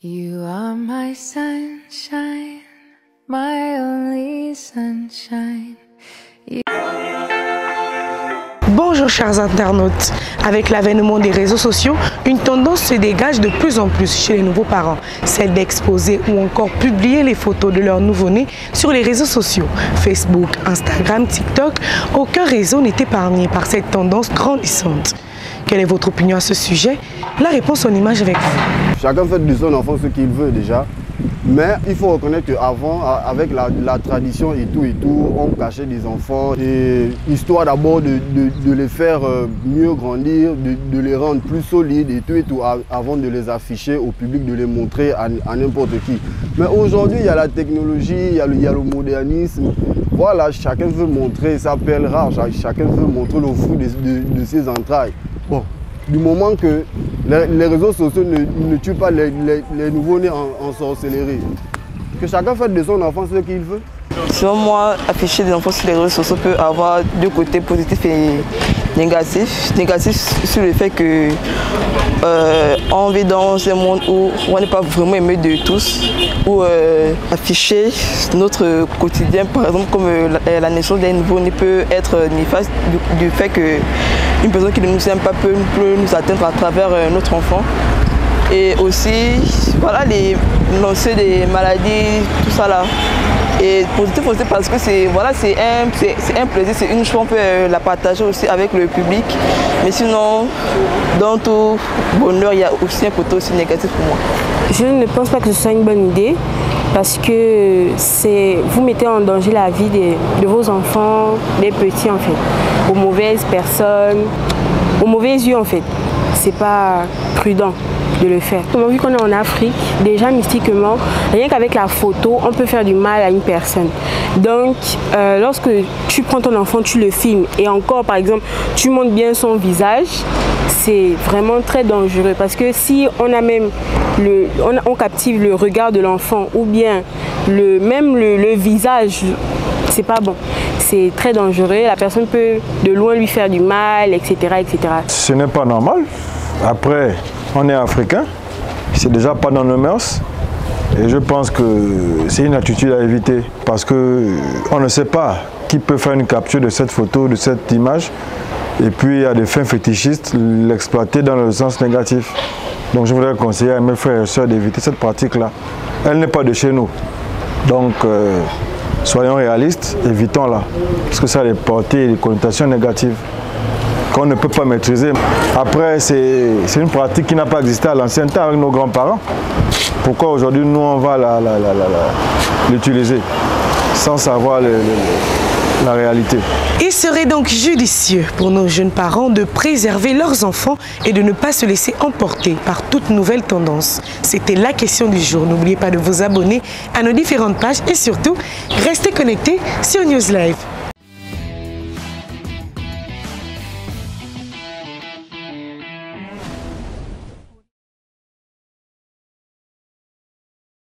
You are my sunshine, my only sunshine. Bonjour chers internautes, avec l'avènement des réseaux sociaux, une tendance se dégage de plus en plus chez les nouveaux parents, celle d'exposer ou encore publier les photos de leur nouveau-né sur les réseaux sociaux. Facebook, Instagram, TikTok, aucun réseau n'est épargné par cette tendance grandissante. Quelle est votre opinion à ce sujet? La réponse en image avec vous. Chacun fait de son enfant ce qu'il veut déjà. Mais il faut reconnaître qu'avant, avec la tradition et tout, on cachait des enfants, et histoire d'abord de les faire mieux grandir, de les rendre plus solides et tout, avant de les afficher au public, de les montrer à n'importe qui. Mais aujourd'hui, il y a la technologie, il y a le modernisme. Voilà, chacun veut montrer sa perle rare, chacun veut montrer le fruit de ses entrailles. Bon, du moment que les réseaux sociaux ne tuent pas les nouveaux-nés en sorcellerie, que chacun fasse de son enfant ce qu'il veut. Selon moi, afficher des enfants sur les réseaux sociaux peut avoir deux côtés positifs et négatifs. Négatif sur le fait que on vit dans un monde où on n'est pas vraiment aimé de tous, où afficher notre quotidien, par exemple comme la naissance d'un nouveau-né peut être néfaste du fait que une personne qui ne nous aime pas peut nous atteindre à travers notre enfant. Et aussi, voilà, les lancer des maladies, tout ça là. Et positif aussi parce que c'est un plaisir, c'est une chose, on peut la partager aussi avec le public. Mais sinon, dans tout bonheur, il y a aussi un côté aussi négatif pour moi. Je ne pense pas que ce soit une bonne idée parce que vous mettez en danger la vie de vos enfants, des petits en fait, aux mauvaises personnes, aux mauvais yeux en fait. C'est pas prudent de le faire. Vu qu'on est en Afrique, déjà mystiquement, rien qu'avec la photo, on peut faire du mal à une personne. Donc, lorsque tu prends ton enfant, tu le filmes et encore, par exemple, tu montres bien son visage, c'est vraiment très dangereux parce que si on a même on captive le regard de l'enfant ou bien même le visage, c'est pas bon. C'est très dangereux, la personne peut de loin lui faire du mal, etc. etc. Ce n'est pas normal. Après, on est africain, c'est déjà pas dans nos mœurs. Et je pense que c'est une attitude à éviter parce qu'on ne sait pas qui peut faire une capture de cette photo, de cette image. Et puis, il y a des fins fétichistes, l'exploiter dans le sens négatif. Donc, je voudrais conseiller à mes frères et sœurs d'éviter cette pratique-là. Elle n'est pas de chez nous. Donc, soyons réalistes, évitons-la. Parce que ça a des portées et des connotations négatives qu'on ne peut pas maîtriser. Après, c'est une pratique qui n'a pas existé à l'ancien temps avec nos grands-parents. Pourquoi aujourd'hui, nous, on va l'utiliser sans savoir la réalité? Il serait donc judicieux pour nos jeunes parents de préserver leurs enfants et de ne pas se laisser emporter par toute nouvelle tendance. C'était la question du jour. N'oubliez pas de vous abonner à nos différentes pages et surtout, restez connectés sur News Live.